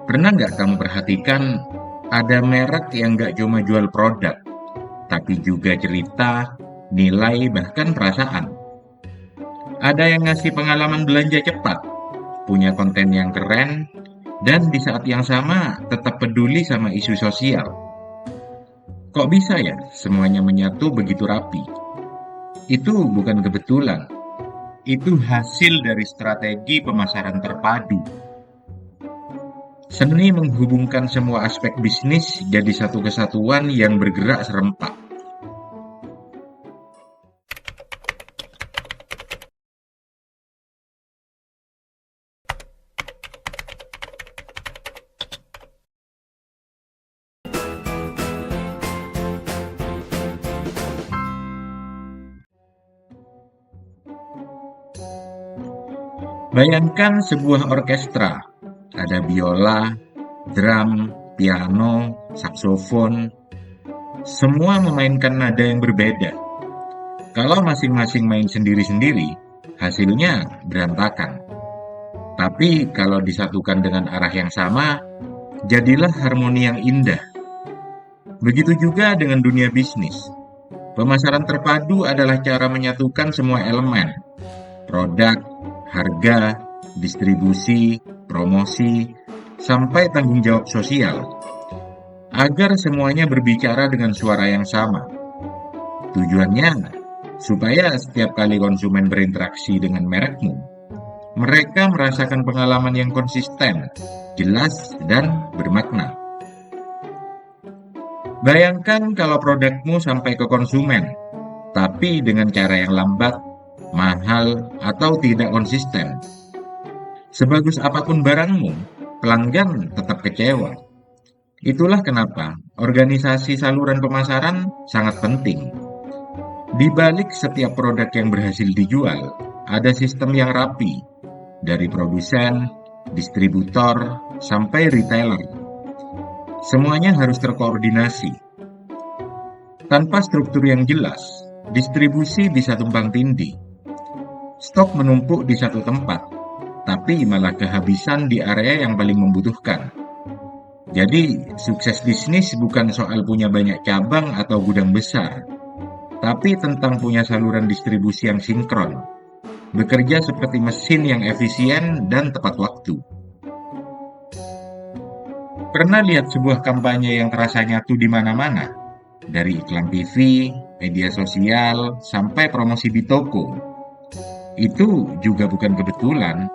Pernah nggak kamu perhatikan ada merek yang nggak cuma jual produk, tapi juga cerita, nilai, bahkan perasaan. Ada yang ngasih pengalaman belanja cepat, punya konten yang keren, dan di saat yang sama tetap peduli sama isu sosial. Kok bisa ya semuanya menyatu begitu rapi? Itu bukan kebetulan, itu hasil dari strategi pemasaran terpadu. Seni menghubungkan semua aspek bisnis jadi satu kesatuan yang bergerak serempak. Bayangkan sebuah orkestra, ada biola, drum, piano, saksofon, semua memainkan nada yang berbeda. Kalau masing-masing main sendiri-sendiri, hasilnya berantakan. Tapi kalau disatukan dengan arah yang sama, jadilah harmoni yang indah. Begitu juga dengan dunia bisnis. Pemasaran terpadu adalah cara menyatukan semua elemen, produk, harga, distribusi, promosi, sampai tanggung jawab sosial, agar semuanya berbicara dengan suara yang sama. Tujuannya, supaya setiap kali konsumen berinteraksi dengan merekmu, mereka merasakan pengalaman yang konsisten, jelas, dan bermakna. Bayangkan kalau produkmu sampai ke konsumen, tapi dengan cara yang lambat, mahal, atau tidak konsisten. Sebagus apapun barangmu, pelanggan tetap kecewa. Itulah kenapa organisasi saluran pemasaran sangat penting. Di balik setiap produk yang berhasil dijual, ada sistem yang rapi, dari produsen, distributor, sampai retailer. Semuanya harus terkoordinasi. Tanpa struktur yang jelas, distribusi bisa tumpang tindih. Stok menumpuk di satu tempat, tapi malah kehabisan di area yang paling membutuhkan. Jadi, sukses bisnis bukan soal punya banyak cabang atau gudang besar, tapi tentang punya saluran distribusi yang sinkron, bekerja seperti mesin yang efisien dan tepat waktu. Pernah lihat sebuah kampanye yang terasa nyatu di mana-mana? Dari iklan TV, media sosial, sampai promosi di toko. Itu juga bukan kebetulan,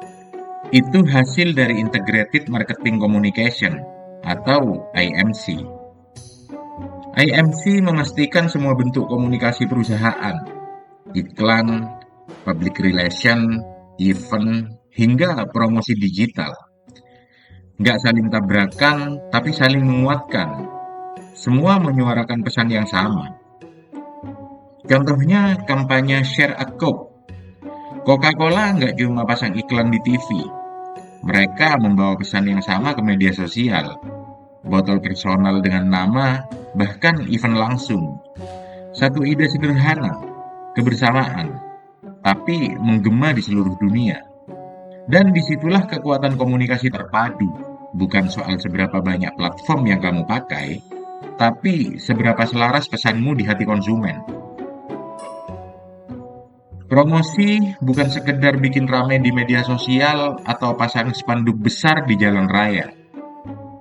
itu hasil dari Integrated Marketing Communication atau IMC. IMC memastikan semua bentuk komunikasi perusahaan, iklan, public relation, event, hingga promosi digital. Nggak saling tabrakan, tapi saling menguatkan. Semua menyuarakan pesan yang sama. Contohnya kampanye Share a Coke. Coca-Cola nggak cuma pasang iklan di TV. Mereka membawa pesan yang sama ke media sosial. Botol personal dengan nama, bahkan event langsung. Satu ide sederhana, kebersamaan, tapi menggema di seluruh dunia. Dan disitulah kekuatan komunikasi terpadu. Bukan soal seberapa banyak platform yang kamu pakai, tapi seberapa selaras pesanmu di hati konsumen. Promosi bukan sekedar bikin rame di media sosial atau pasang spanduk besar di jalan raya.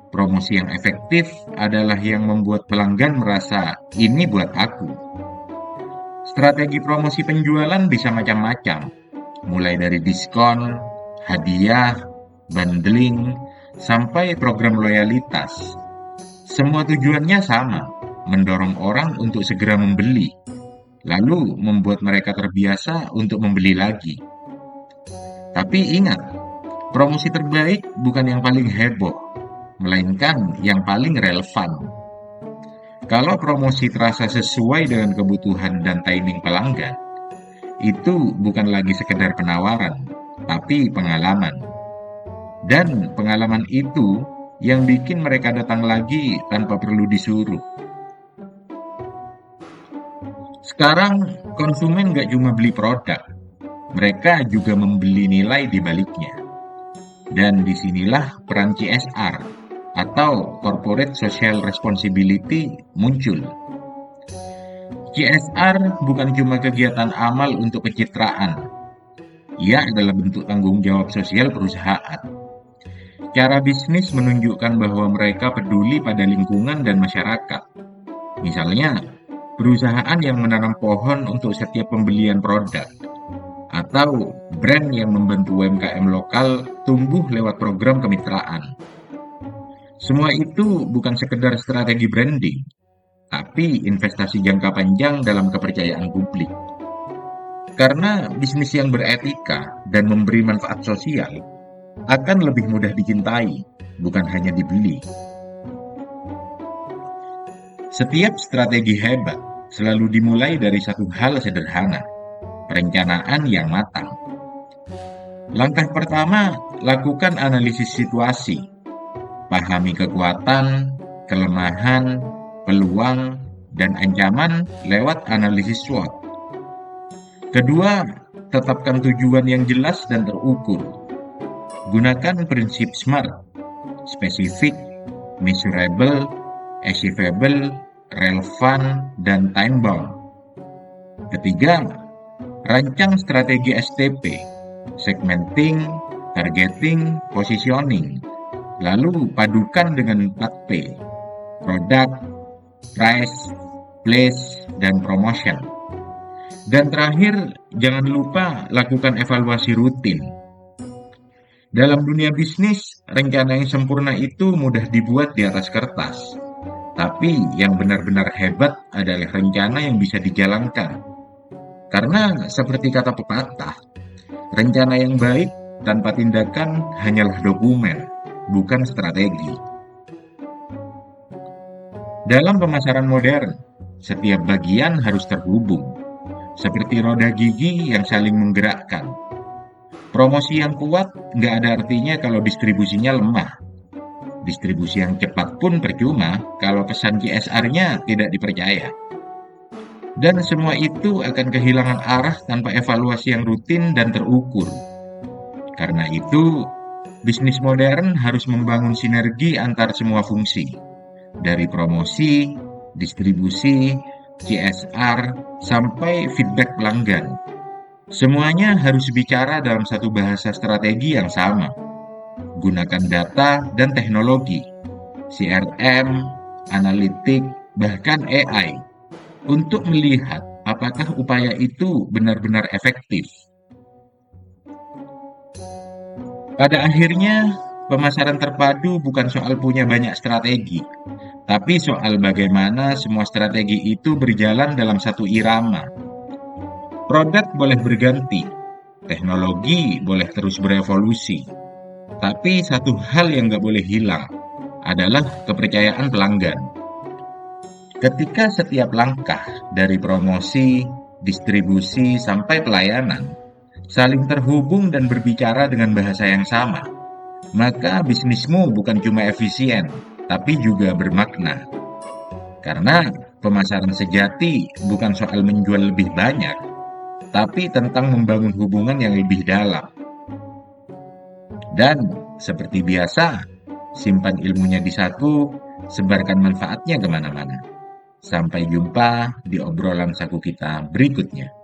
Promosi yang efektif adalah yang membuat pelanggan merasa ini buat aku. Strategi promosi penjualan bisa macam-macam, mulai dari diskon, hadiah, bundling, sampai program loyalitas. Semua tujuannya sama, mendorong orang untuk segera membeli, lalu membuat mereka terbiasa untuk membeli lagi. Tapi ingat, promosi terbaik bukan yang paling heboh, melainkan yang paling relevan. Kalau promosi terasa sesuai dengan kebutuhan dan timing pelanggan, itu bukan lagi sekedar penawaran, tapi pengalaman. Dan pengalaman itu yang bikin mereka datang lagi tanpa perlu disuruh. Sekarang konsumen nggak cuma beli produk, mereka juga membeli nilai di baliknya. Dan disinilah peran CSR, atau Corporate Social Responsibility muncul. CSR bukan cuma kegiatan amal untuk pencitraan, ia adalah bentuk tanggung jawab sosial perusahaan. Cara bisnis menunjukkan bahwa mereka peduli pada lingkungan dan masyarakat. Misalnya, perusahaan yang menanam pohon untuk setiap pembelian produk, atau brand yang membantu UMKM lokal tumbuh lewat program kemitraan. Semua itu bukan sekedar strategi branding, tapi investasi jangka panjang dalam kepercayaan publik. Karena bisnis yang beretika dan memberi manfaat sosial akan lebih mudah dicintai, bukan hanya dibeli. Setiap strategi hebat selalu dimulai dari satu hal sederhana, perencanaan yang matang. Langkah pertama, lakukan analisis situasi. Pahami kekuatan, kelemahan, peluang, dan ancaman lewat analisis SWOT. Kedua, tetapkan tujuan yang jelas dan terukur. Gunakan prinsip SMART, spesifik, measurable, achievable, relevan, dan time-bound. Ketiga, rancang strategi STP, segmenting, targeting, positioning, lalu padukan dengan 4P, product, price, place, dan promotion. Dan terakhir, jangan lupa lakukan evaluasi rutin. Dalam dunia bisnis, rencana yang sempurna itu mudah dibuat di atas kertas. Tapi yang benar-benar hebat adalah rencana yang bisa dijalankan. Karena seperti kata pepatah, rencana yang baik tanpa tindakan hanyalah dokumen, bukan strategi. Dalam pemasaran modern, setiap bagian harus terhubung, seperti roda gigi yang saling menggerakkan. Promosi yang kuat nggak ada artinya kalau distribusinya lemah. Distribusi yang cepat pun percuma kalau pesan CSR-nya tidak dipercaya. Dan semua itu akan kehilangan arah tanpa evaluasi yang rutin dan terukur. Karena itu, bisnis modern harus membangun sinergi antar semua fungsi. Dari promosi, distribusi, CSR, sampai feedback pelanggan. Semuanya harus bicara dalam satu bahasa strategi yang sama. Gunakan data dan teknologi, CRM, analitik, bahkan AI, untuk melihat apakah upaya itu benar-benar efektif. Pada akhirnya, pemasaran terpadu bukan soal punya banyak strategi, tapi soal bagaimana semua strategi itu berjalan dalam satu irama. Produk boleh berganti, teknologi boleh terus berevolusi, tapi satu hal yang nggak boleh hilang adalah kepercayaan pelanggan. Ketika setiap langkah dari promosi, distribusi, sampai pelayanan saling terhubung dan berbicara dengan bahasa yang sama, maka bisnismu bukan cuma efisien, tapi juga bermakna. Karena pemasaran sejati bukan soal menjual lebih banyak, tapi tentang membangun hubungan yang lebih dalam. Dan seperti biasa, simpan ilmunya di saku, sebarkan manfaatnya kemana-mana. Sampai jumpa di obrolan saku kita berikutnya.